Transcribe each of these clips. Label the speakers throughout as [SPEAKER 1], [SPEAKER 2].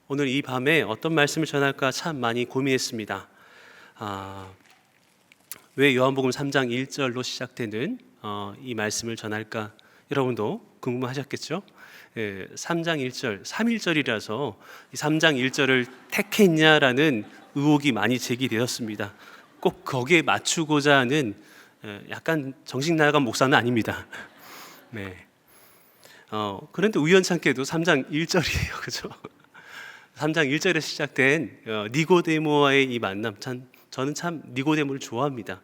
[SPEAKER 1] 오늘 이 밤에 어떤 말씀을 전할까 참 많이 고민했습니다. 왜 요한복음 3장 1절로 시작되는 이 말씀을 전할까 여러분도 궁금하셨겠죠? 3장 1절, 3일절이라서 3장 1절을 택했냐라는 의혹이 많이 제기되었습니다. 꼭 거기에 맞추고자 하는 약간 정신 나간 목사는 아닙니다. 네. 그런데 우연찮게도 3장 1절이에요. 그죠? 3장 1절에 시작된 니고데모와의 이 만남, 저는 참 니고데모를 좋아합니다.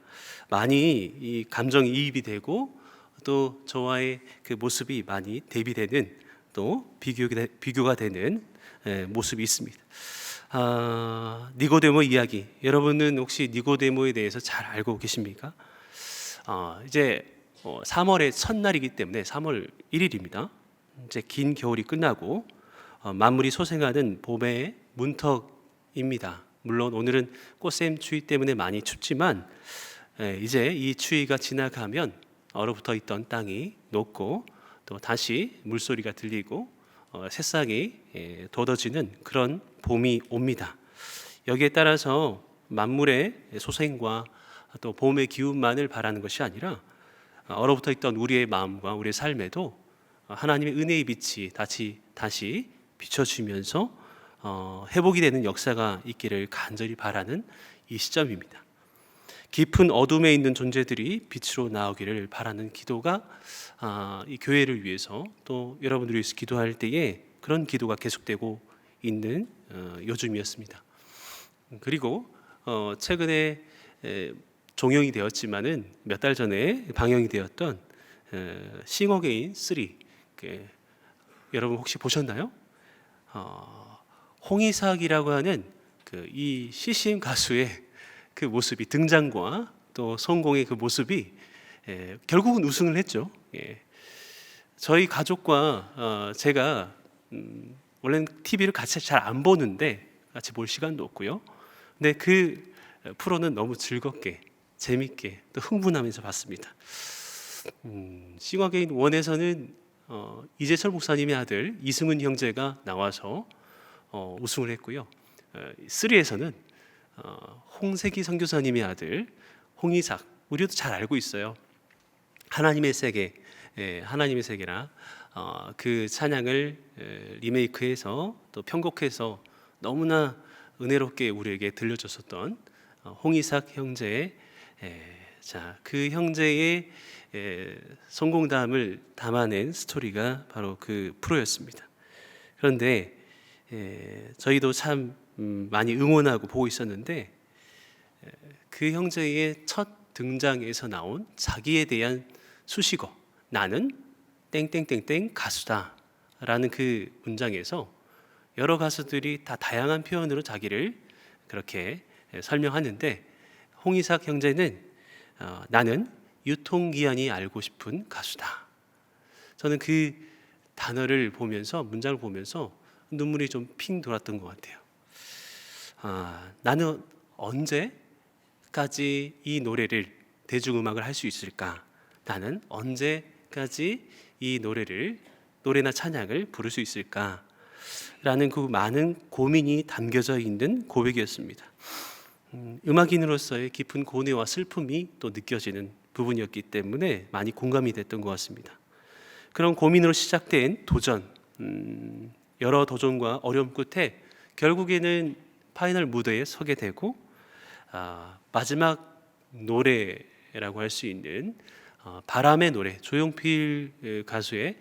[SPEAKER 1] 많이 이 감정이입이 되고 또 저와의 그 모습이 많이 대비되는 또 비교가 되는 모습이 있습니다. 니고데모 이야기, 여러분은 혹시 니고데모에 대해서 잘 알고 계십니까? 이제 3월의 첫날이기 때문에 3월 1일입니다. 이제 긴 겨울이 끝나고 만물이 소생하는 봄의 문턱입니다. 물론 오늘은 꽃샘 추위 때문에 많이 춥지만 이제 이 추위가 지나가면 얼어붙어 있던 땅이 녹고 또 다시 물소리가 들리고 새싹이 돋아지는 그런 봄이 옵니다. 여기에 따라서 만물의 소생과 또 봄의 기운만을 바라는 것이 아니라 얼어붙어 있던 우리의 마음과 우리의 삶에도 하나님의 은혜의 빛이 다시 비춰지면서 회복이 되는 역사가 있기를 간절히 바라는 이 시점입니다. 깊은 어둠에 있는 존재들이 빛으로 나오기를 바라는 기도가 이 교회를 위해서 또 여러분들을 위해서 기도할 때에 그런 기도가 계속되고 있는 요즘이었습니다. 그리고 최근에 종영이 되었지만은 몇 달 전에 방영이 되었던 싱 어게인 3 여러분 혹시 보셨나요? 홍이삭이라고 하는 이 CCM 가수의 그 모습이 등장과 또 성공의 그 모습이 결국은 우승을 했죠. 저희 가족과 제가 원래는 TV를 같이 잘 안 보는데 같이 볼 시간도 없고요. 근데 그 프로는 너무 즐겁게 재밌게 또 흥분하면서 봤습니다. 싱 어게인 1에서는 이재철 목사님의 아들 이승훈 형제가 나와서 우승을 했고요. 3에서는 홍세기 선교사님의 아들 홍이삭, 우리도 잘 알고 있어요. 하나님의 세계, 하나님의 세계라 그 찬양을 리메이크해서 또 편곡해서 너무나 은혜롭게 우리에게 들려줬었던 홍이삭 형제의 그 형제의 성공담을 담아낸 스토리가 바로 그 프로였습니다. 그런데 저희도 참 많이 응원하고 보고 있었는데 그 형제의 첫 등장에서 나온 자기에 대한 수식어, 나는 땡땡땡땡 가수다 라는 그 문장에서 여러 가수들이 다 다양한 표현으로 자기를 그렇게 설명하는데 홍이삭 형제는 나는 유통기한이 알고 싶은 가수다. 저는 그 단어를 보면서, 문장을 보면서 눈물이 좀 핑 돌았던 것 같아요. 나는 언제까지 이 노래를 대중음악을 할 수 있을까? 나는 언제까지 이 노래나 찬양을 부를 수 있을까? 라는 그 많은 고민이 담겨져 있는 고백이었습니다. 음악인으로서의 깊은 고뇌와 슬픔이 또 느껴지는 부분이었기 때문에 많이 공감이 됐던 것 같습니다. 그런 고민으로 시작된 도전, 여러 도전과 어려움 끝에 결국에는 파이널 무대에 서게 되고 마지막 노래라고 할 수 있는 바람의 노래, 조용필 가수의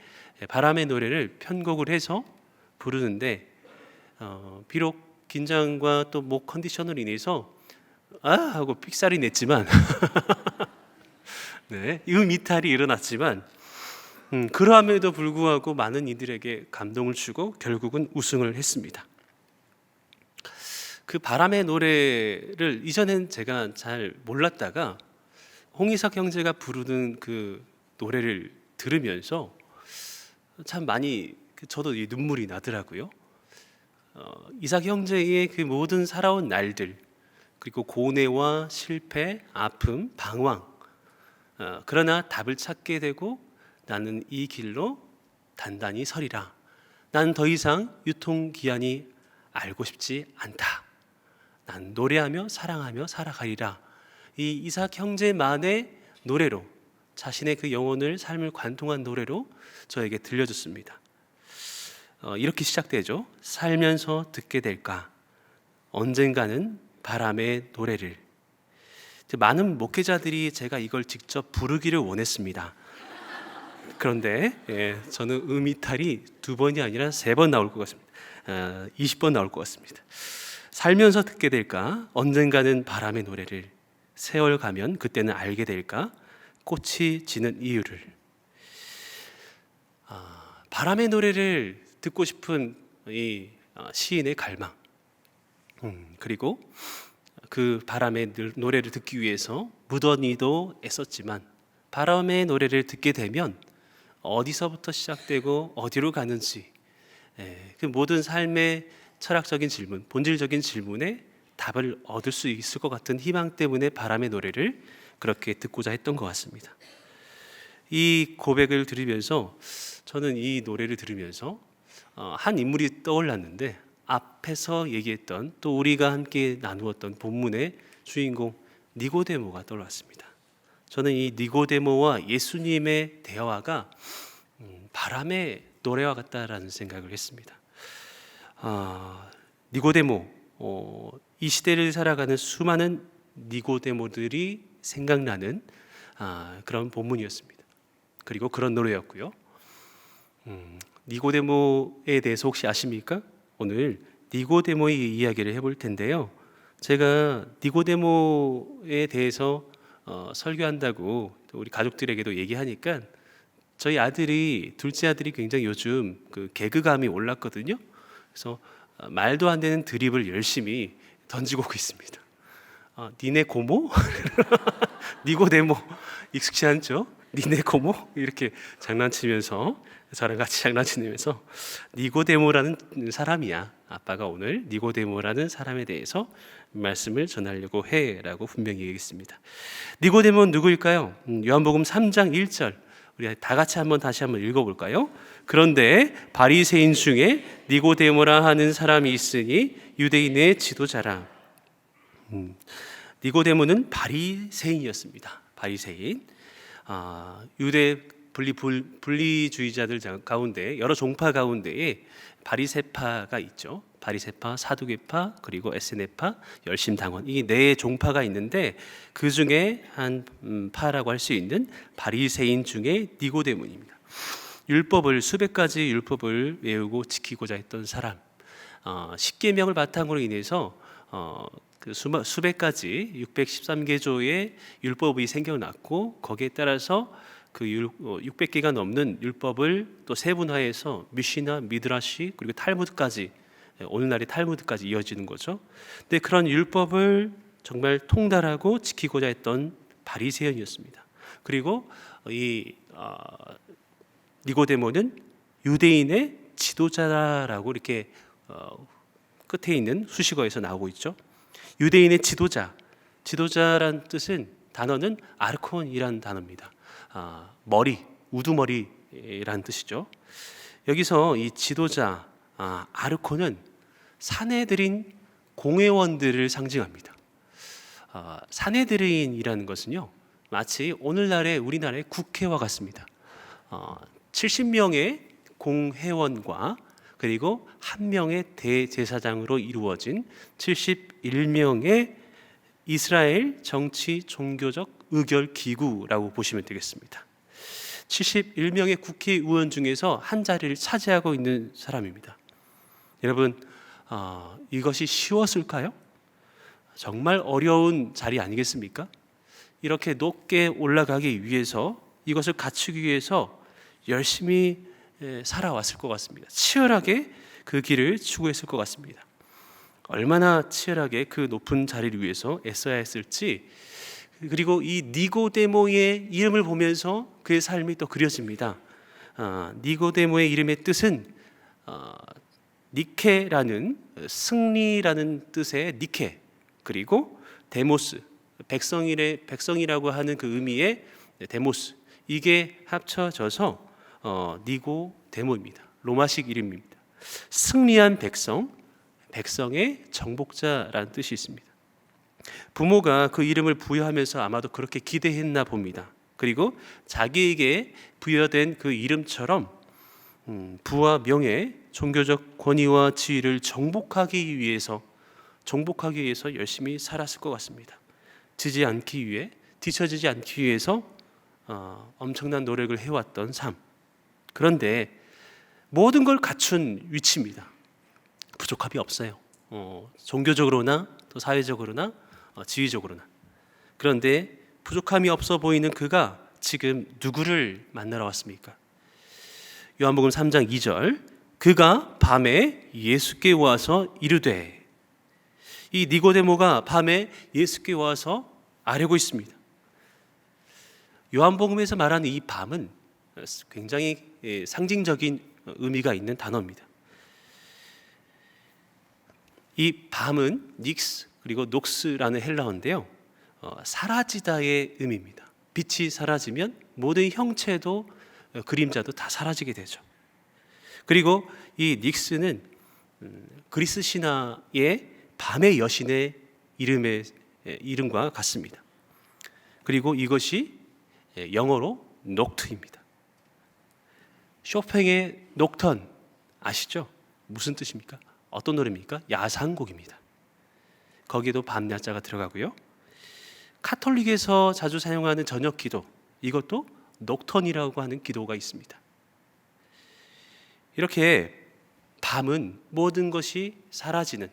[SPEAKER 1] 바람의 노래를 편곡을 해서 부르는데 비록 긴장과 또 목 컨디션을 인해서 하고 삑사리 냈지만 네, 이탈이 일어났지만 그러함에도 불구하고 많은 이들에게 감동을 주고 결국은 우승을 했습니다. 그 바람의 노래를 이전엔 제가 잘 몰랐다가 홍이삭 형제가 부르는 그 노래를 들으면서 참 많이 저도 눈물이 나더라고요. 이삭 형제의 그 모든 살아온 날들, 그리고 고뇌와 실패, 아픔, 방황, 그러나 답을 찾게 되고 나는 이 길로 단단히 서리라. 나는 더 이상 유통기한이 알고 싶지 않다. 난 노래하며 사랑하며 살아가리라. 이 이삭 형제만의 노래로, 자신의 그 영혼을, 삶을 관통한 노래로 저에게 들려줬습니다. 이렇게 시작되죠. 살면서 듣게 될까, 언젠가는 바람의 노래를. 많은 목회자들이 제가 이걸 직접 부르기를 원했습니다. 그런데 저는 음이탈이 2번이 아니라 3번 나올 것 같습니다. 20번 나올 것 같습니다. 살면서 듣게 될까, 언젠가는 바람의 노래를, 세월 가면 그때는 알게 될까, 꽃이 지는 이유를. 바람의 노래를 듣고 싶은 이 시인의 갈망, 그리고 그 바람의 노래를 듣기 위해서 무던히도 애썼지만, 바람의 노래를 듣게 되면 어디서부터 시작되고 어디로 가는지, 그 모든 삶의 철학적인 질문, 본질적인 질문에 답을 얻을 수 있을 것 같은 희망 때문에 바람의 노래를 그렇게 듣고자 했던 것 같습니다. 이 고백을 들으면서, 저는 이 노래를 들으면서 한 인물이 떠올랐는데, 앞에서 얘기했던, 또 우리가 함께 나누었던 본문의 주인공 니고데모가 떠올랐습니다. 저는 이 니고데모와 예수님의 대화가 바람의 노래와 같다라는 생각을 했습니다. 니고데모, 이 시대를 살아가는 수많은 니고데모들이 생각나는 그런 본문이었습니다. 그리고 그런 노래였고요. 니고데모에 대해서 혹시 아십니까? 오늘 니고데모의 이야기를 해볼 텐데요. 제가 니고데모에 대해서 설교한다고 우리 가족들에게도 얘기하니까, 저희 아들이, 둘째 아들이 굉장히 요즘 그 개그감이 올랐거든요. 그래서 말도 안 되는 드립을 열심히 던지고 있습니다. 니네 고모? 니고데모 익숙치 않죠? 니네 고모? 이렇게 장난치면서, 저랑 같이 장난치면서, 니고데모라는 사람이야. 아빠가 오늘 니고데모라는 사람에 대해서 말씀을 전하려고 해라고 분명히 얘기했습니다. 니고데모는 누구일까요? 요한복음 3장 1절, 우리 다 같이 다시 한번 읽어볼까요? 그런데 바리새인 중에 니고데모라 하는 사람이 있으니 유대인의 지도자라. 니고데모는 바리새인이었습니다. 바리새인. 유대 분리주의자들 가운데, 여러 종파 가운데에 바리새파가 있죠. 바리새파, 사두개파, 그리고 에스네파, 열심당원, 이 네 종파가 있는데, 그 중에 한 파라고 할 수 있는 바리새인 중에 니고데모입니다. 수백 가지 율법을 외우고 지키고자 했던 사람. 십계명을 바탕으로 인해서 그 수백 가지 613개조의 율법이 생겨났고, 거기에 따라서 그 600개가 넘는 율법을 또 세분화해서 미시나, 미드라시, 그리고 탈무드까지, 오늘날의 탈무드까지 이어지는 거죠. 근데 그런 율법을 정말 통달하고 지키고자 했던 바리새인이었습니다. 그리고 이 니고데모는 유대인의 지도자라고 이렇게 끝에 있는 수식어에서 나오고 있죠. 유대인의 지도자란 뜻은, 단어는 아르콘이라는 단어입니다. 머리, 우두머리라는 뜻이죠. 여기서 이 지도자, 아르콘은 사내들인 공회원들을 상징합니다. 사내들인이라는 것은요, 마치 오늘날의 우리나라의 국회와 같습니다. 70명의 공회원과 그리고 1명의 대제사장으로 이루어진 71명의 이스라엘 정치 종교적 의결 기구라고 보시면 되겠습니다. 71명의 국회의원 중에서 한 자리를 차지하고 있는 사람입니다. 여러분, 이것이 쉬웠을까요? 정말 어려운 자리 아니겠습니까? 이렇게 높게 올라가기 위해서, 이것을 갖추기 위해서 열심히 살아왔을 것 같습니다. 치열하게 그 길을 추구했을 것 같습니다. 얼마나 치열하게 그 높은 자리를 위해서 애써야 했을지. 그리고 이 니고데모의 이름을 보면서 그의 삶이 또 그려집니다. 니고데모의 이름의 뜻은 니케라는, 승리라는 뜻의 니케, 그리고 데모스, 백성이라고 하는 그 의미의 데모스, 이게 합쳐져서 니고데모입니다. 로마식 이름입니다. 승리한 백성, 백성의 정복자라는 뜻이 있습니다. 부모가 그 이름을 부여하면서 아마도 그렇게 기대했나 봅니다. 그리고 자기에게 부여된 그 이름처럼 부와 명예, 종교적 권위와 지위를 정복하기 위해서 열심히 살았을 것 같습니다. 지지 않기 위해, 뒤처지지 않기 위해서 엄청난 노력을 해왔던 삶. 그런데 모든 걸 갖춘 위치입니다. 부족함이 없어요. 종교적으로나 또 사회적으로나 지위적으로나. 그런데 부족함이 없어 보이는 그가 지금 누구를 만나러 왔습니까? 요한복음 3장 2절, 그가 밤에 예수께 와서 이르되. 이 니고데모가 밤에 예수께 와서 아뢰고 있습니다. 요한복음에서 말하는 이 밤은 굉장히 상징적인 의미가 있는 단어입니다. 이 밤은 닉스 그리고 녹스라는 헬라어인데요, 사라지다의 의미입니다. 빛이 사라지면 모든 형체도 그림자도 다 사라지게 되죠. 그리고 이 닉스는 그리스 신화의 밤의 여신의 이름과 같습니다. 그리고 이것이 영어로 녹트입니다. 쇼팽의 녹턴 아시죠? 무슨 뜻입니까? 어떤 노래입니까? 야상곡입니다. 거기에도 밤야자가 들어가고요. 카톨릭에서 자주 사용하는 저녁 기도, 이것도 녹턴이라고 하는 기도가 있습니다. 이렇게 밤은 모든 것이 사라지는,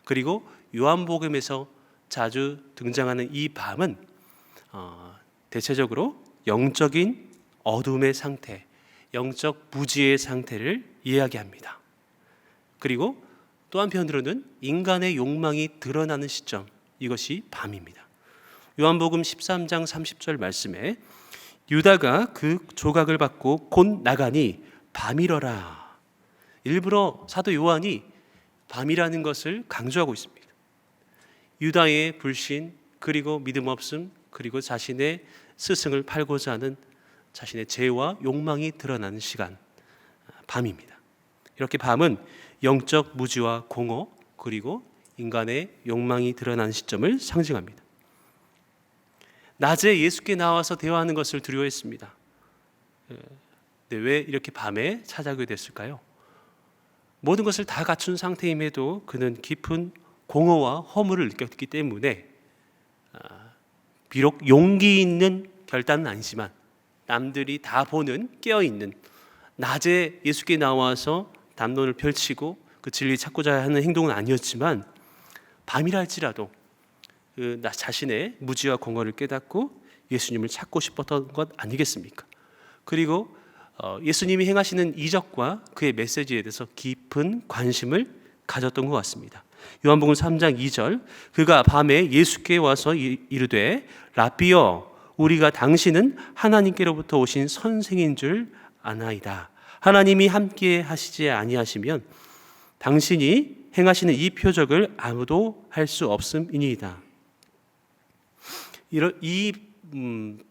[SPEAKER 1] 그리고 요한복음에서 자주 등장하는 이 밤은 대체적으로 영적인 어둠의 상태, 영적 무지의 상태를 이야기합니다. 그리고 또 한편으로는 인간의 욕망이 드러나는 시점, 이것이 밤입니다. 요한복음 13장 30절 말씀에 유다가 그 조각을 받고 곧 나가니 밤이러라. 일부러 사도 요한이 밤이라는 것을 강조하고 있습니다. 유다의 불신, 그리고 믿음 없음, 그리고 자신의 스승을 팔고자 하는 자신의 죄와 욕망이 드러나는 시간, 밤입니다. 이렇게 밤은 영적 무지와 공허, 그리고 인간의 욕망이 드러나는 시점을 상징합니다. 낮에 예수께 나와서 대화하는 것을 두려워했습니다. 왜 이렇게 밤에 찾아오게 됐을까요? 모든 것을 다 갖춘 상태임에도 그는 깊은 공허와 허물을 느꼈기 때문에 비록 용기 있는 결단은 아니지만 남들이 다 보는 깨어있는, 낮에 예수께 나와서 담론을 펼치고 그 진리 찾고자 하는 행동은 아니었지만 밤이라 할지라도 나 자신의 무지와 공허를 깨닫고 예수님을 찾고 싶었던 것 아니겠습니까? 그리고 예수님이 행하시는 이적과 그의 메시지에 대해서 깊은 관심을 가졌던 것 같습니다. 요한복음 3장 2절, 그가 밤에 예수께 와서 이르되 라삐여, 우리가 당신은 하나님께로부터 오신 선생인 줄 아나이다. 하나님이 함께 하시지 아니하시면 당신이 행하시는 이 표적을 아무도 할 수 없음이니이다. 이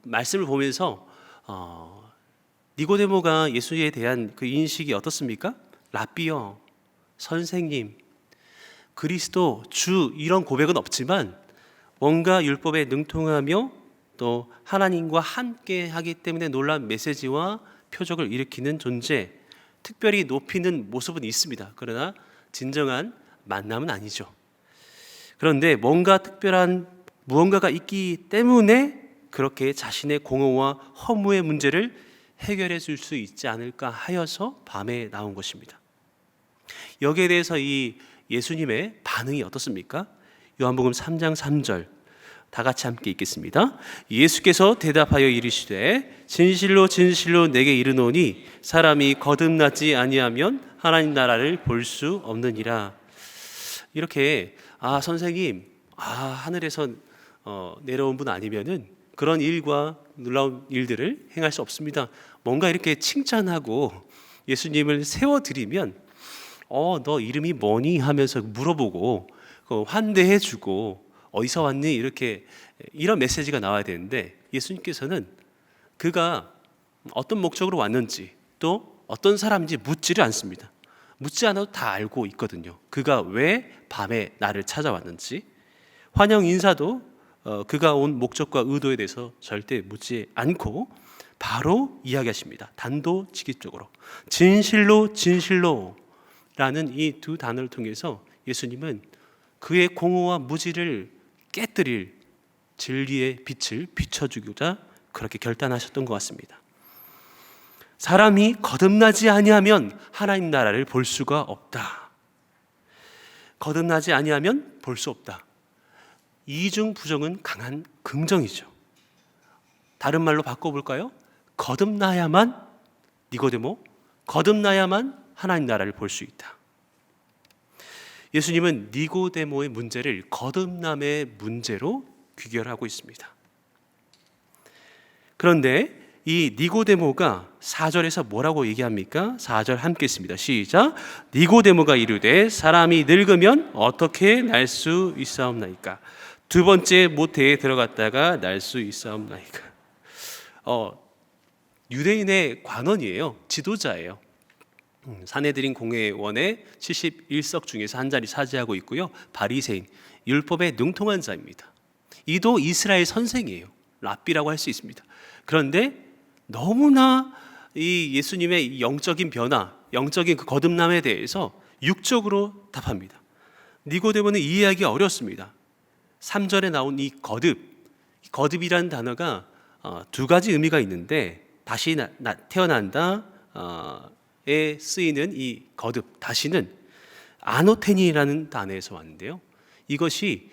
[SPEAKER 1] 말씀을 보면서 니고데모가 예수에 대한 그 인식이 어떻습니까? 라삐여, 선생님, 그리스도, 주, 이런 고백은 없지만 뭔가 율법에 능통하며 또 하나님과 함께 하기 때문에 놀라운 메시지와 표적을 일으키는 존재, 특별히 높이는 모습은 있습니다. 그러나 진정한 만남은 아니죠. 그런데 뭔가 특별한 무언가가 있기 때문에 그렇게 자신의 공허와 허무의 문제를 해결해 줄 수 있지 않을까 하여서 밤에 나온 것입니다. 여기에 대해서 이 예수님의 반응이 어떻습니까? 요한복음 3장 3절 다 같이 함께 읽겠습니다. 예수께서 대답하여 이르시되 진실로 진실로 내게 이르노니 사람이 거듭나지 아니하면 하나님 나라를 볼 수 없느니라. 이렇게 선생님, 하늘에서 내려온 분 아니면은 그런 일과 놀라운 일들을 행할 수 없습니다. 뭔가 이렇게 칭찬하고 예수님을 세워드리면 너 이름이 뭐니? 하면서 물어보고 환대해주고 어디서 왔니? 이런 메시지가 나와야 되는데 예수님께서는 그가 어떤 목적으로 왔는지 또 어떤 사람인지 묻지를 않습니다. 묻지 않아도 다 알고 있거든요. 그가 왜 밤에 나를 찾아왔는지. 환영 인사도 그가 온 목적과 의도에 대해서 절대 묻지 않고 바로 이야기하십니다. 단도직입적으로 진실로 진실로 라는 이 두 단어를 통해서 예수님은 그의 공허와 무지를 깨뜨릴 진리의 빛을 비춰주고자 그렇게 결단하셨던 것 같습니다. 사람이 거듭나지 아니하면 하나님 나라를 볼 수가 없다. 거듭나지 아니하면 볼 수 없다. 이중 부정은 강한 긍정이죠. 다른 말로 바꿔볼까요? 거듭나야만, 니고데모, 거듭나야만 하나님 나라를 볼 수 있다. 예수님은 니고데모의 문제를 거듭남의 문제로 귀결하고 있습니다. 그런데 이 니고데모가 4절에서 뭐라고 얘기합니까? 4절 함께 읽습니다. 시작. 니고데모가 이르되 사람이 늙으면 어떻게 날 수 있사옵나이까? 두 번째 모태에 들어갔다가 날 수 있사옵나이까? 유대인의 관원이에요. 지도자예요. 사내들인 공회원의 71석 중에서 한 자리 차지하고 있고요. 바리새인, 율법에 능통한 자입니다. 이도 이스라엘 선생이에요. 랍비라고 할 수 있습니다. 그런데 너무나 이 예수님의 영적인 변화, 영적인 그 거듭남에 대해서 육적으로 답합니다. 니고데모는 이해하기 어렵습니다. 3절에 나온 이 거듭이라는 단어가 두 가지 의미가 있는데 다시 태어난다 에 쓰이는 이 거듭, 다시는 아노테니라는 단어에서 왔는데요. 이것이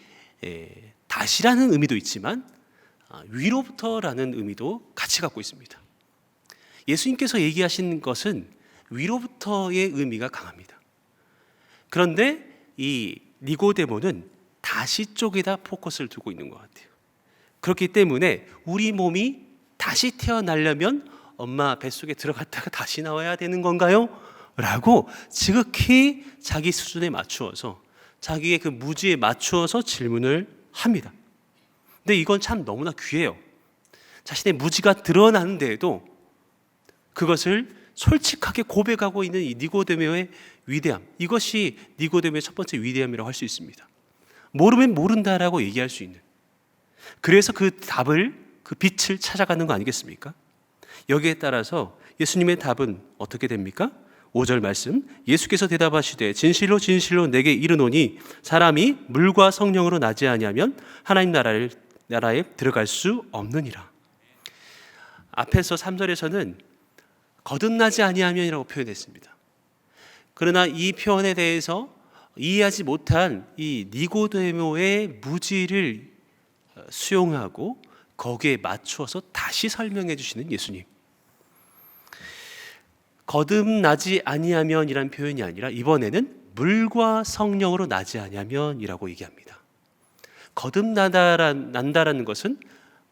[SPEAKER 1] 다시라는 의미도 있지만 위로부터라는 의미도 같이 갖고 있습니다. 예수님께서 얘기하신 것은 위로부터의 의미가 강합니다. 그런데 이 니고데모는 다시 쪽에다 포커스를 두고 있는 것 같아요. 그렇기 때문에 우리 몸이 다시 태어나려면 엄마 뱃속에 들어갔다가 다시 나와야 되는 건가요? 라고 지극히 자기 수준에 맞추어서 자기의 그 무지에 맞추어서 질문을 합니다. 근데 이건 참 너무나 귀해요. 자신의 무지가 드러나는데도 그것을 솔직하게 고백하고 있는 이 니고데모의 위대함, 이것이 니고데모의 첫 번째 위대함이라고 할 수 있습니다. 모르면 모른다라고 얘기할 수 있는, 그래서 그 답을, 그 빛을 찾아가는 거 아니겠습니까? 여기에 따라서 예수님의 답은 어떻게 됩니까? 5절 말씀, 예수께서 대답하시되 진실로 진실로 내게 이르노니 사람이 물과 성령으로 나지 아니하면 하나님 나라에 들어갈 수 없느니라. 앞에서 3절에서는 거듭나지 아니하면이라고 표현했습니다. 그러나 이 표현에 대해서 이해하지 못한 이 니고데모의 무지를 수용하고 거기에 맞추어서 다시 설명해 주시는 예수님. 거듭나지 아니하면이란 표현이 아니라 이번에는 물과 성령으로 나지 아니하면이라고 얘기합니다. 거듭난다라는 것은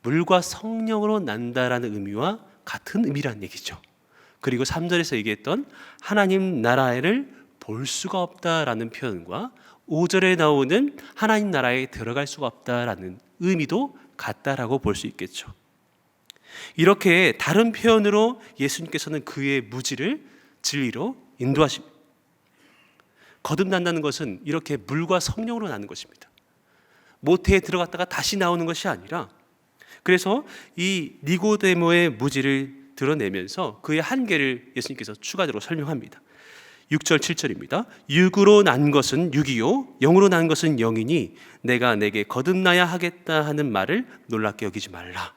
[SPEAKER 1] 물과 성령으로 난다라는 의미와 같은 의미라는 얘기죠. 그리고 3절에서 얘기했던 하나님 나라를 볼 수가 없다라는 표현과 5절에 나오는 하나님 나라에 들어갈 수가 없다라는 의미도 같다라고 볼 수 있겠죠. 이렇게 다른 표현으로 예수님께서는 그의 무지를 진리로 인도하십니다. 거듭난다는 것은 이렇게 물과 성령으로 나는 것입니다. 모태에 들어갔다가 다시 나오는 것이 아니라, 그래서 이 니고데모의 무지를 드러내면서 그의 한계를 예수님께서 추가적으로 설명합니다. 6절 7절입니다. 육으로 난 것은 육이요 영으로 난 것은 영이니 내가 내게 거듭나야 하겠다 하는 말을 놀랍게 여기지 말라.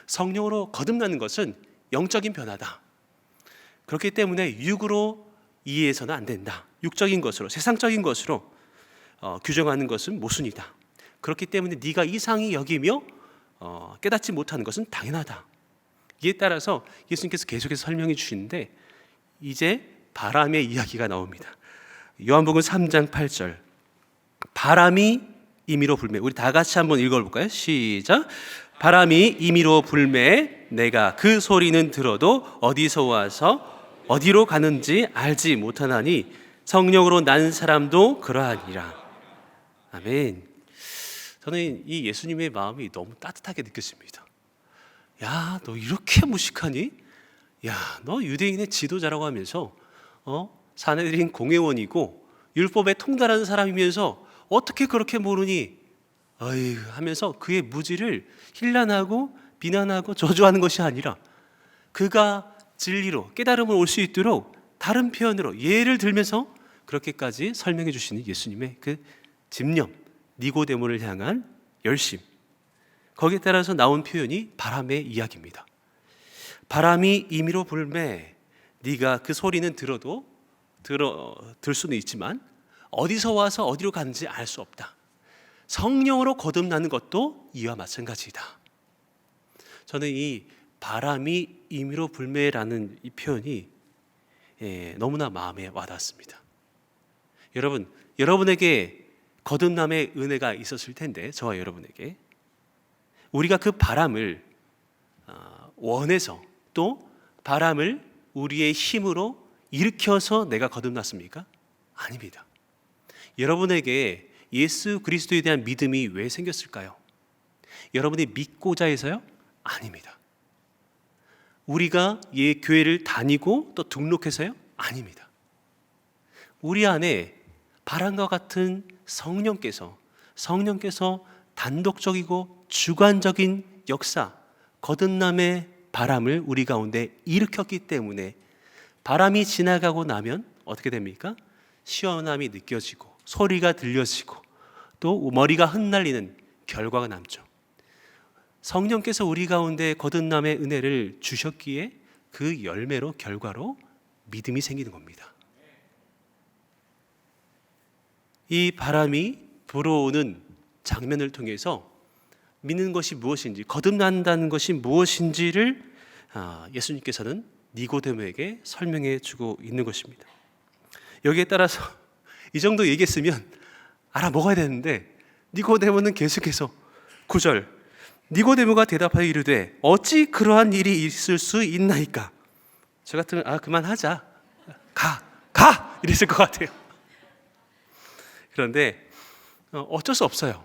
[SPEAKER 1] 성령으로 거듭나는 것은 영적인 변화다. 그렇기 때문에 육으로 이해해서는 안 된다. 육적인 것으로, 세상적인 것으로 규정하는 것은 모순이다. 그렇기 때문에 네가 이상히 여기며 깨닫지 못하는 것은 당연하다. 이에 따라서 예수님께서 계속해서 설명해 주시는데 이제 바람의 이야기가 나옵니다. 요한복음 3장 8절, 바람이 임의로 불매. 우리 다 같이 한번 읽어볼까요? 시작. 바람이 임의로 불매 내가 그 소리는 들어도 어디서 와서 어디로 가는지 알지 못하나니 성령으로 난 사람도 그러하니라. 아멘. 저는 이 예수님의 마음이 너무 따뜻하게 느껴집니다. 야, 너 이렇게 무식하니? 야, 너 유대인의 지도자라고 하면서 사내들인 공회원이고 율법에 통달하는 사람이면서 어떻게 그렇게 모르니? 어이 하면서 그의 무지를 힐난하고 비난하고 저주하는 것이 아니라 그가 진리로 깨달음을 올 수 있도록 다른 표현으로 예를 들면서 그렇게까지 설명해 주시는 예수님의 그 집념, 니고데모를 향한 열심, 거기에 따라서 나온 표현이 바람의 이야기입니다. 바람이 임의로 불매, 네가 그 소리는 들 수는 있지만 어디서 와서 어디로 가는지 알 수 없다. 성령으로 거듭나는 것도 이와 마찬가지이다. 저는 이 바람이 임의로 불매라는 이 표현이 너무나 마음에 와닿습니다. 여러분, 여러분에게 거듭남의 은혜가 있었을 텐데, 저와 여러분에게 우리가 그 바람을 원해서 또 바람을 우리의 힘으로 일으켜서 내가 거듭났습니까? 아닙니다. 여러분에게 예수 그리스도에 대한 믿음이 왜 생겼을까요? 여러분이 믿고자 해서요? 아닙니다. 우리가 교회를 다니고 또 등록해서요? 아닙니다. 우리 안에 바람과 같은 성령께서 단독적이고 주관적인 역사, 거듭남의 바람을 우리 가운데 일으켰기 때문에 바람이 지나가고 나면 어떻게 됩니까? 시원함이 느껴지고 소리가 들려지고 또 머리가 흩날리는 결과가 남죠. 성령께서 우리 가운데 거듭남의 은혜를 주셨기에 그 열매로 결과로 믿음이 생기는 겁니다. 이 바람이 불어오는 장면을 통해서 믿는 것이 무엇인지, 거듭난다는 것이 무엇인지를 예수님께서는 니고데모에게 설명해 주고 있는 것입니다. 여기에 따라서 이 정도 얘기했으면 알아먹어야 되는데 니고데모는 계속해서 9절, 니고데모가 대답하여 이르되 어찌 그러한 일이 있을 수 있나이까? 저 같으면 그만하자, 가 이랬을 것 같아요. 그런데 어쩔 수 없어요.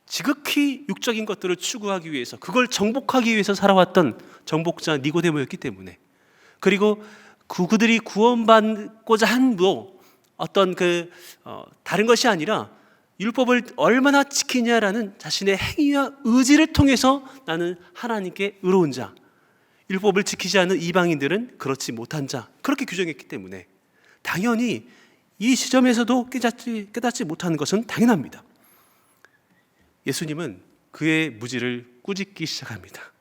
[SPEAKER 1] 지극히 육적인 것들을 추구하기 위해서, 그걸 정복하기 위해서 살아왔던 정복자 니고데모였기 때문에, 그리고 그들이 구원받고자 한 어떤 다른 것이 아니라 율법을 얼마나 지키냐라는 자신의 행위와 의지를 통해서 나는 하나님께 의로운 자, 율법을 지키지 않는 이방인들은 그렇지 못한 자, 그렇게 규정했기 때문에 당연히 이 시점에서도 깨닫지 못하는 것은 당연합니다. 예수님은 그의 무지를 꾸짖기 시작합니다.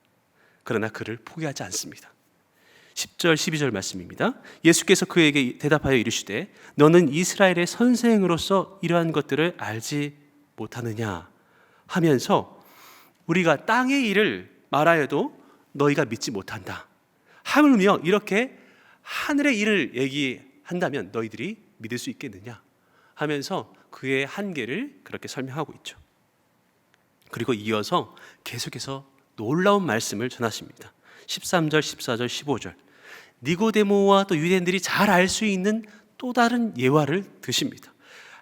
[SPEAKER 1] 그러나 그를 포기하지 않습니다. 10절 12절 말씀입니다. 예수께서 그에게 대답하여 이르시되 너는 이스라엘의 선생으로서 이러한 것들을 알지 못하느냐 하면서, 우리가 땅의 일을 말하여도 너희가 믿지 못한다, 하물며 이렇게 하늘의 일을 얘기한다면 너희들이 믿을 수 있겠느냐 하면서 그의 한계를 그렇게 설명하고 있죠. 그리고 이어서 계속해서 놀라운 말씀을 전하십니다. 13절, 14절, 15절, 니고데모와 또 유대인들이 잘 알 수 있는 또 다른 예화를 드십니다.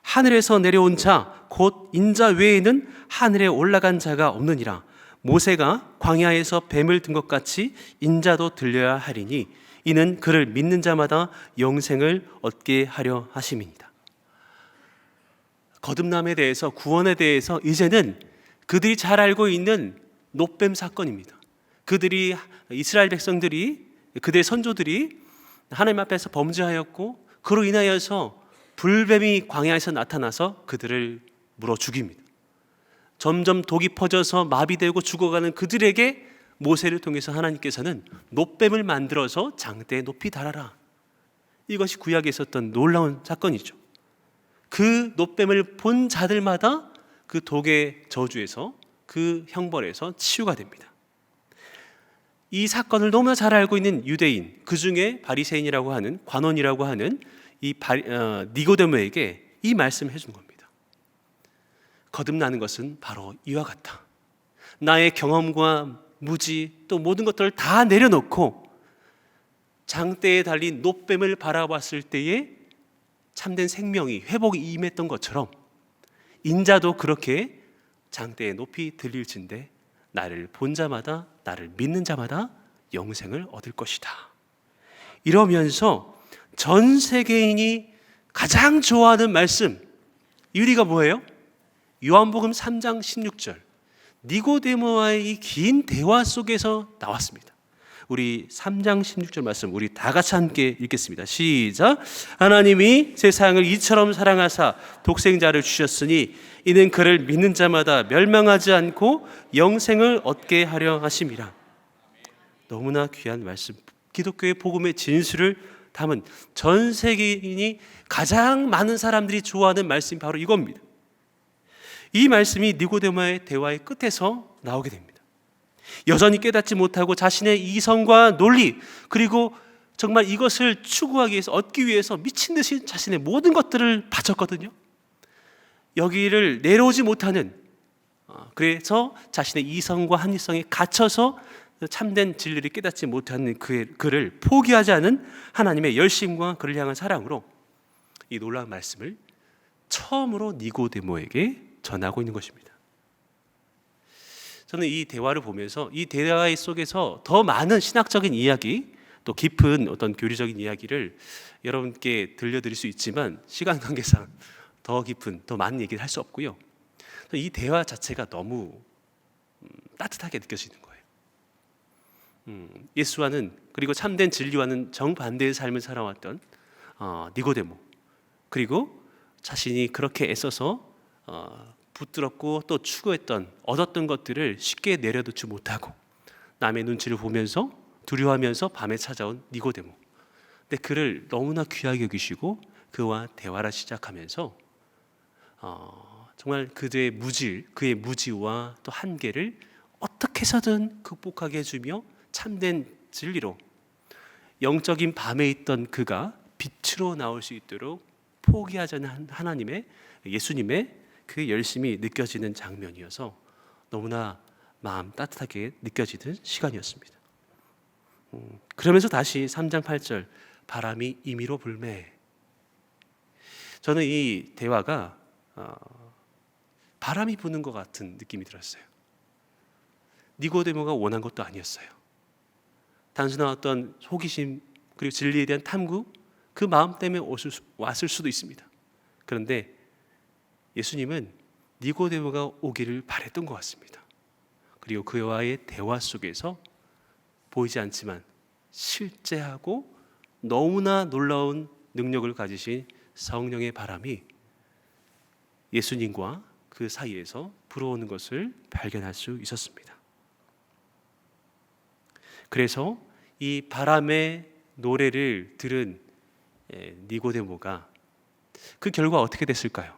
[SPEAKER 1] 하늘에서 내려온 자 곧 인자 외에는 하늘에 올라간 자가 없느니라. 모세가 광야에서 뱀을 든 것 같이 인자도 들려야 하리니 이는 그를 믿는 자마다 영생을 얻게 하려 하심이니라. 거듭남에 대해서, 구원에 대해서 이제는 그들이 잘 알고 있는 놋뱀 사건입니다. 이스라엘 백성들이, 그들의 선조들이 하나님 앞에서 범죄하였고 그로 인하여서 불뱀이 광야에서 나타나서 그들을 물어 죽입니다. 점점 독이 퍼져서 마비되고 죽어가는 그들에게 모세를 통해서 하나님께서는 놋뱀을 만들어서 장대에 높이 달아라, 이것이 구약에 있었던 놀라운 사건이죠. 그 놋뱀을 본 자들마다 그 독의 저주에서, 그 형벌에서 치유가 됩니다. 이 사건을 너무나 잘 알고 있는 유대인, 그 중에 바리새인이라고 하는, 관원이라고 하는 니고데모에게 이 말씀을 해준 겁니다. 거듭나는 것은 바로 이와 같다. 나의 경험과 무지 또 모든 것들을 다 내려놓고 장대에 달린 놋뱀을 바라봤을 때에 참된 생명이, 회복이 임했던 것처럼 인자도 그렇게 장대에 높이 들릴진대 나를 본 자마다, 나를 믿는 자마다 영생을 얻을 것이다. 이러면서 전 세계인이 가장 좋아하는 말씀 1위가 뭐예요? 요한복음 3장 16절 니고데모와의 이 긴 대화 속에서 나왔습니다. 우리 3장 16절 말씀 우리 다 같이 함께 읽겠습니다. 시작. 하나님이 세상을 이처럼 사랑하사 독생자를 주셨으니 이는 그를 믿는 자마다 멸망하지 않고 영생을 얻게 하려 하심이라. 너무나 귀한 말씀, 기독교의 복음의 진수를 담은 전 세계인이 가장 많은 사람들이 좋아하는 말씀이 바로 이겁니다. 이 말씀이 니고데모와의 대화의 끝에서 나오게 됩니다. 여전히 깨닫지 못하고 자신의 이성과 논리 그리고 정말 이것을 추구하기 위해서 얻기 위해서 미친 듯이 자신의 모든 것들을 바쳤거든요. 여기를 내려오지 못하는, 그래서 자신의 이성과 합리성에 갇혀서 참된 진리를 깨닫지 못하는 그를 포기하지 않은 하나님의 열심과 그를 향한 사랑으로 이 놀라운 말씀을 처음으로 니고데모에게 전하고 있는 것입니다. 저는 이 대화를 보면서 이 대화 속에서 더 많은 신학적인 이야기, 또 깊은 어떤 교리적인 이야기를 여러분께 들려드릴 수 있지만 시간 관계상 더 깊은, 더 많은 얘기를 할 수 없고요. 이 대화 자체가 너무 따뜻하게 느껴지는 거예요. 예수와는, 그리고 참된 진리와는 정반대의 삶을 살아왔던 니고데모, 그리고 자신이 그렇게 애써서 붙들었고 또 추구했던, 얻었던 것들을 쉽게 내려놓지 못하고 남의 눈치를 보면서 두려워하면서 밤에 찾아온 니고데모. 근데 그를 너무나 귀하게 여기시고 그와 대화를 시작하면서 정말 그의 무지와 또 한계를 어떻게 해서든 극복하게 해주며 참된 진리로 영적인 밤에 있던 그가 빛으로 나올 수 있도록 포기하지 않는 하나님의, 예수님의 그 열심이 느껴지는 장면이어서 너무나 마음 따뜻하게 느껴지는 시간이었습니다. 그러면서 다시 3장 8절 바람이 임의로 불매. 저는 이 대화가 바람이 부는 것 같은 느낌이 들었어요. 니고데모가 원한 것도 아니었어요. 단순한 어떤 호기심 그리고 진리에 대한 탐구, 그 마음 때문에 왔을 수도 있습니다. 그런데 예수님은 니고데모가 오기를 바랬던 것 같습니다. 그리고 그와의 대화 속에서 보이지 않지만 실제하고 너무나 놀라운 능력을 가지신 성령의 바람이 예수님과 그 사이에서 불어오는 것을 발견할 수 있었습니다. 그래서 이 바람의 노래를 들은 니고데모가 그 결과 어떻게 됐을까요?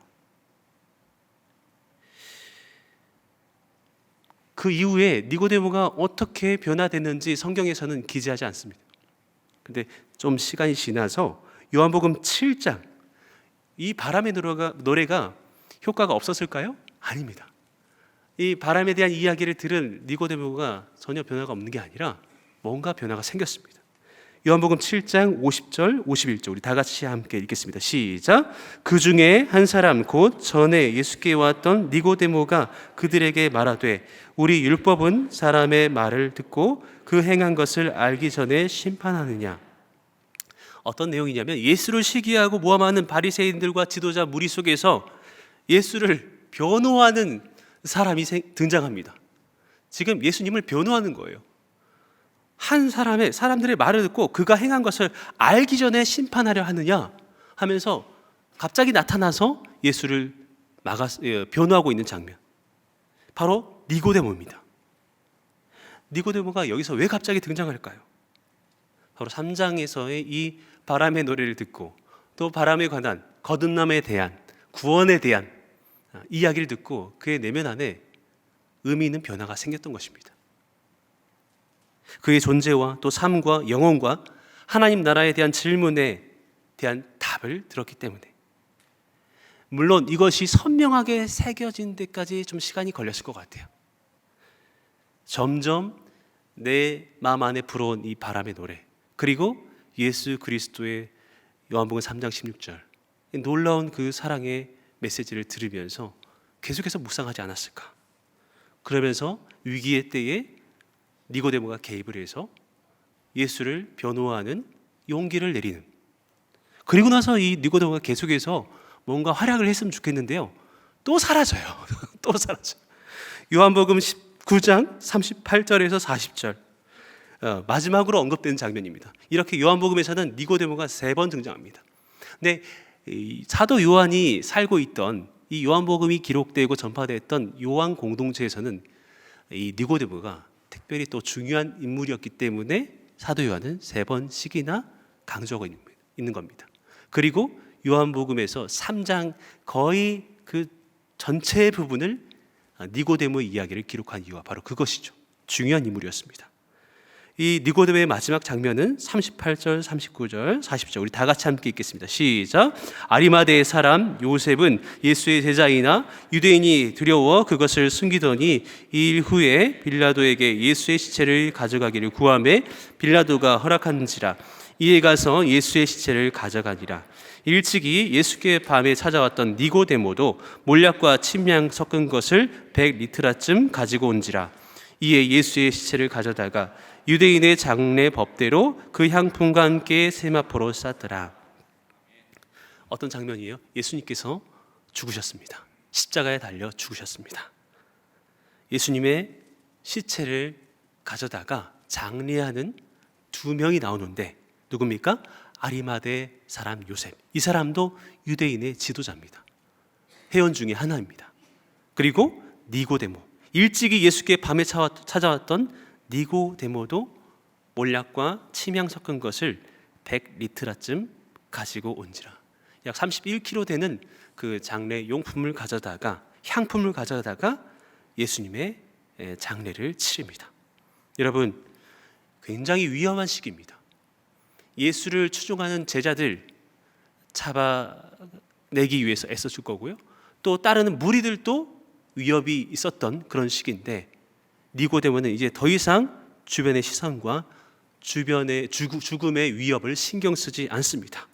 [SPEAKER 1] 그 이후에 니고데모가 어떻게 변화됐는지 성경에서는 기재하지 않습니다. 근데 좀 시간이 지나서 요한복음 7장, 이 바람의 노래가 효과가 없었을까요? 아닙니다. 이 바람에 대한 이야기를 들은 니고데모가 전혀 변화가 없는 게 아니라 뭔가 변화가 생겼습니다. 요한복음 7장 50절 51절 우리 다 같이 함께 읽겠습니다. 시작. 그 중에 한 사람 곧 전에 예수께 왔던 니고데모가 그들에게 말하되 우리 율법은 사람의 말을 듣고 그 행한 것을 알기 전에 심판하느냐. 어떤 내용이냐면 예수를 시기하고 모함하는 바리새인들과 지도자 무리 속에서 예수를 변호하는 사람이 등장합니다. 지금 예수님을 변호하는 거예요. 한 사람들의 말을 듣고 그가 행한 것을 알기 전에 심판하려 하느냐 하면서 갑자기 나타나서 예수를 변호하고 있는 장면, 바로 니고데모입니다. 니고데모가 여기서 왜 갑자기 등장할까요? 바로 3장에서의 이 바람의 노래를 듣고 또 바람에 관한 거듭남에 대한, 구원에 대한 이야기를 듣고 그의 내면 안에 의미 있는 변화가 생겼던 것입니다. 그의 존재와 또 삶과 영혼과 하나님 나라에 대한 질문에 대한 답을 들었기 때문에, 물론 이것이 선명하게 새겨진 데까지 좀 시간이 걸렸을 것 같아요. 점점 내 마음 안에 불어온 이 바람의 노래, 그리고 예수 그리스도의 요한복음 3장 16절 놀라운 그 사랑의 메시지를 들으면서 계속해서 묵상하지 않았을까. 그러면서 위기의 때에 니고데모가 개입을 해서 예수를 변호하는 용기를 내리는, 그리고 나서 이 니고데모가 계속해서 뭔가 활약을 했으면 좋겠는데요. 또 사라져요. 또 사라져요. 요한복음 19장 38절에서 40절 마지막으로 언급되는 장면입니다. 이렇게 요한복음에서는 니고데모가 3번 등장합니다. 근데 이 사도 요한이 살고 있던 이 요한복음이 기록되고 전파됐던 요한 공동체에서는 이 니고데모가 특별히 또 중요한 인물이었기 때문에 사도 요한은 3번씩이나 강조하고 있는 겁니다. 그리고 요한복음에서 3장 거의 그 전체 부분을 니고데모의 이야기를 기록한 이유가 바로 그것이죠. 중요한 인물이었습니다. 이 니고데모의 마지막 장면은 38절, 39절, 40절 우리 다 같이 함께 읽겠습니다. 시작. 아리마대의 사람 요셉은 예수의 제자이나 유대인이 두려워 그것을 숨기더니 2일 후에 빌라도에게 예수의 시체를 가져가기를 구하매 빌라도가 허락한지라. 이에 가서 예수의 시체를 가져가니라. 일찍이 예수께 밤에 찾아왔던 니고데모도 몰약과 침향 섞은 것을 100리트라쯤 가지고 온지라. 이에 예수의 시체를 가져다가 유대인의 장례 법대로 그 향품과 함께 세마포로 쌌더라. 어떤 장면이에요? 예수님께서 죽으셨습니다. 십자가에 달려 죽으셨습니다. 예수님의 시체를 가져다가 장례하는 2명이 나오는데 누굽니까? 아리마대 사람 요셉. 이 사람도 유대인의 지도자입니다. 회원 중에 하나입니다. 그리고 니고데모, 일찍이 예수께 밤에 찾아왔던 니고데모도 몰약과 침향 섞은 것을 100리트라쯤 가지고 온지라. 약 31kg 되는 그 장례 용품을 가져다가 향품을 가져다가 예수님의 장례를 치릅니다. 여러분, 굉장히 위험한 시기입니다. 예수를 추종하는 제자들 잡아내기 위해서 애써줄 거고요. 또 따르는 무리들도 위협이 있었던 그런 시기인데 니고데모는 이제 더 이상 주변의 시선과 주변의 죽음의 위협을 신경 쓰지 않습니다.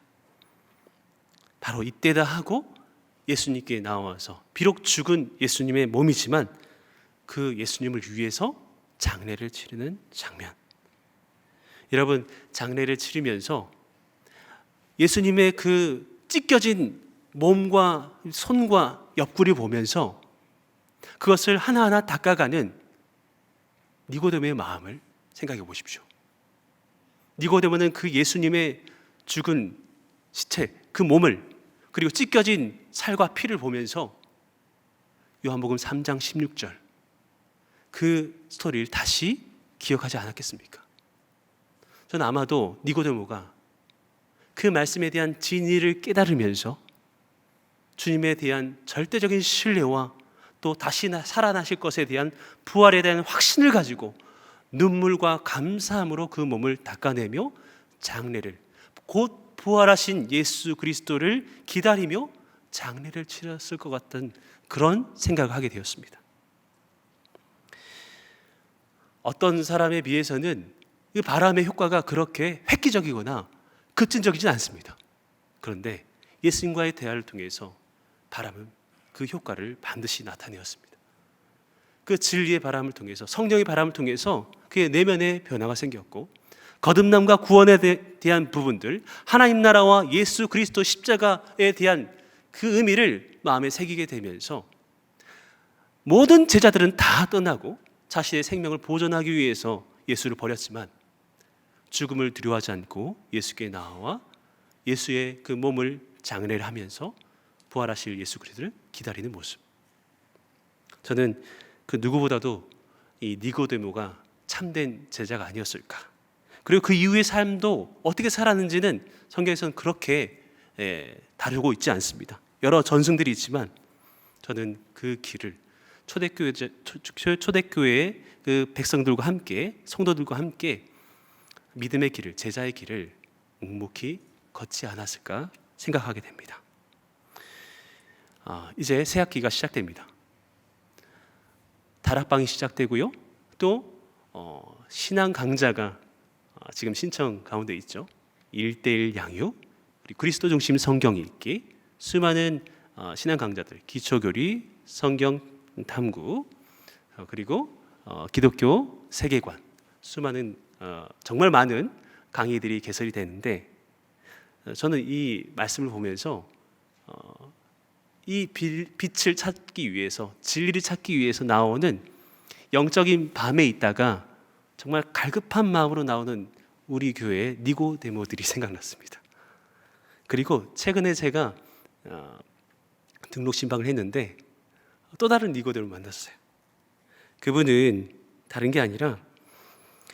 [SPEAKER 1] 바로 이때다 하고 예수님께 나와서 비록 죽은 예수님의 몸이지만 그 예수님을 위해서 장례를 치르는 장면. 여러분, 장례를 치르면서 예수님의 그 찢겨진 몸과 손과 옆구리 보면서 그것을 하나하나 닦아가는 니고데모의 마음을 생각해 보십시오. 니고데모는 그 예수님의 죽은 시체, 그 몸을 그리고 찢겨진 살과 피를 보면서 요한복음 3장 16절 그 스토리를 다시 기억하지 않았겠습니까? 저는 아마도 니고데모가 그 말씀에 대한 진리를 깨달으면서 주님에 대한 절대적인 신뢰와 또 다시 살아나실 것에 대한 부활에 대한 확신을 가지고 눈물과 감사함으로 그 몸을 닦아내며 장례를, 곧 부활하신 예수 그리스도를 기다리며 장례를 치렀을 것 같은 그런 생각을 하게 되었습니다. 어떤 사람에 비해서는 이 바람의 효과가 그렇게 획기적이거나 급진적이진 않습니다. 그런데 예수님과의 대화를 통해서 바람은 그 효과를 반드시 나타내었습니다. 그 진리의 바람을 통해서, 성령의 바람을 통해서 그의 내면에 변화가 생겼고 거듭남과 구원에 대한 부분들, 하나님 나라와 예수 그리스도 십자가에 대한 그 의미를 마음에 새기게 되면서 모든 제자들은 다 떠나고 자신의 생명을 보존하기 위해서 예수를 버렸지만 죽음을 두려워하지 않고 예수께 나와 예수의 그 몸을 장례를 하면서 부활하실 예수 그리스도를 기다리는 모습. 저는 그 누구보다도 이 니고데모가 참된 제자가 아니었을까. 그리고 그 이후의 삶도 어떻게 살았는지는 성경에서는 그렇게 다루고 있지 않습니다. 여러 전승들이 있지만 저는 그 길을 초대교회의 그 백성들과 함께, 성도들과 함께 믿음의 길을, 제자의 길을 묵묵히 걷지 않았을까 생각하게 됩니다. 이제 새 학기가 시작됩니다. 다락방이 시작되고요. 또 신앙 강좌가 지금 신청 가운데 있죠. 1:1 양육, 그리스도 중심 성경 읽기, 수많은 신앙 강좌들, 기초교리, 성경 탐구, 그리고 기독교 세계관, 수많은 정말 많은 강의들이 개설이 되는데 저는 이 말씀을 보면서 이 빛을 찾기 위해서, 진리를 찾기 위해서 나오는 영적인 밤에 있다가 정말 갈급한 마음으로 나오는 우리 교회의 니고데모들이 생각났습니다. 그리고 최근에 제가 등록 신방을 했는데 또 다른 니고데모를 만났어요. 그분은 다른 게 아니라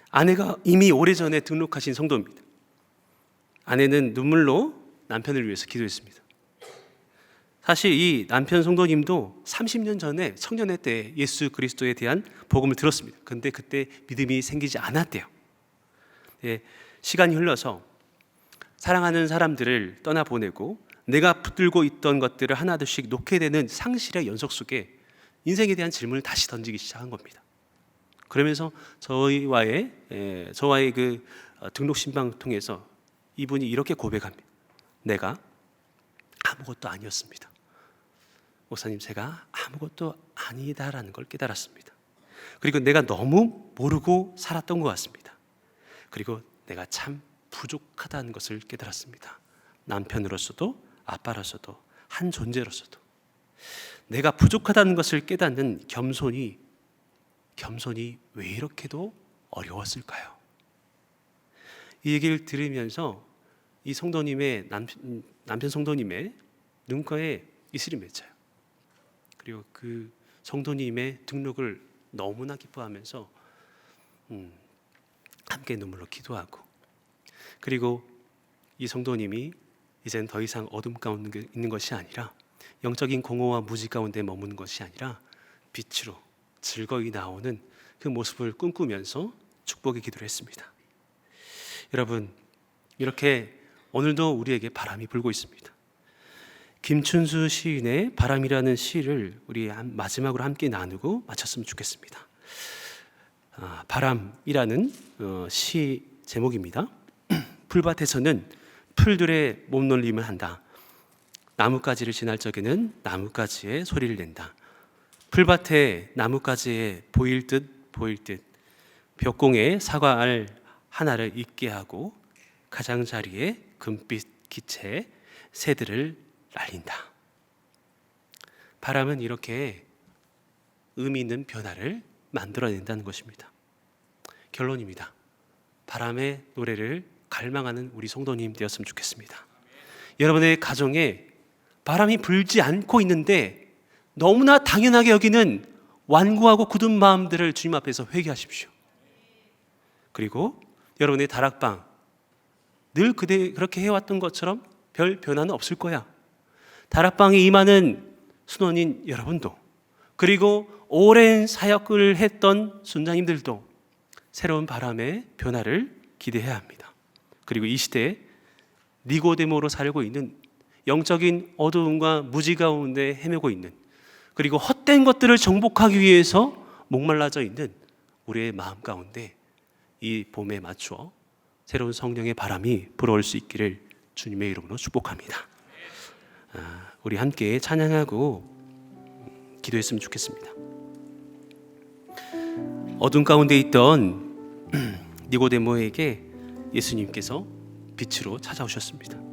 [SPEAKER 1] 아내가 이미 오래전에 등록하신 성도입니다. 아내는 눈물로 남편을 위해서 기도했습니다. 사실 이 남편 성도님도 30년 전에 청년회 때 예수 그리스도에 대한 복음을 들었습니다. 그런데 그때 믿음이 생기지 않았대요. 시간이 흘러서 사랑하는 사람들을 떠나보내고 내가 붙들고 있던 것들을 하나둘씩 놓게 되는 상실의 연속 속에 인생에 대한 질문을 다시 던지기 시작한 겁니다. 그러면서 저와의 그 등록 신방 통해서 이분이 이렇게 고백합니다. 내가 아무것도 아니었습니다. 목사님, 제가 아무것도 아니다라는 걸 깨달았습니다. 그리고 내가 너무 모르고 살았던 것 같습니다. 그리고 내가 참 부족하다는 것을 깨달았습니다. 남편으로서도 아빠로서도 한 존재로서도 내가 부족하다는 것을 깨닫는 겸손이 왜 이렇게도 어려웠을까요? 이 얘기를 들으면서 이 성도님의 남편 성도님의 눈가에 이슬이 맺혀요. 그리고 그 성도님의 등록을 너무나 기뻐하면서 함께 눈물로 기도하고, 그리고 이 성도님이 이젠 더 이상 어둠 가운데 있는 것이 아니라, 영적인 공허와 무지 가운데 머무는 것이 아니라 빛으로 즐거이 나오는 그 모습을 꿈꾸면서 축복의 기도를 했습니다. 여러분, 이렇게 오늘도 우리에게 바람이 불고 있습니다. 김춘수 시인의 바람이라는 시를 우리 마지막으로 함께 나누고 마쳤으면 좋겠습니다. 바람이라는 시 제목입니다. 풀밭에서는 풀들의 몸놀림을 한다. 나뭇가지를 지날 적에는 나뭇가지의 소리를 낸다. 풀밭에 나뭇가지에 보일 듯 벽공에 사과알 하나를 있게 하고 가장자리에 금빛 기체에 새들을 날린다. 바람은 이렇게 의미 있는 변화를 만들어낸다는 것입니다. 결론입니다. 바람의 노래를 갈망하는 우리 성도님 되었으면 좋겠습니다. 여러분의 가정에 바람이 불지 않고 있는데 너무나 당연하게 여기는 완고하고 굳은 마음들을 주님 앞에서 회개하십시오. 그리고 여러분의 다락방 늘 그렇게 해왔던 것처럼 별 변화는 없을 거야. 다락방에 임하는 순원인 여러분도, 그리고 오랜 사역을 했던 순장님들도 새로운 바람의 변화를 기대해야 합니다. 그리고 이 시대에 니고데모로 살고 있는, 영적인 어두움과 무지 가운데 헤매고 있는, 그리고 헛된 것들을 정복하기 위해서 목말라져 있는 우리의 마음 가운데 이 봄에 맞추어 새로운 성령의 바람이 불어올 수 있기를 주님의 이름으로 축복합니다. 우리 함께 찬양하고 기도했으면 좋겠습니다. 어둠 가운데 있던 니고데모에게 예수님께서 빛으로 찾아오셨습니다.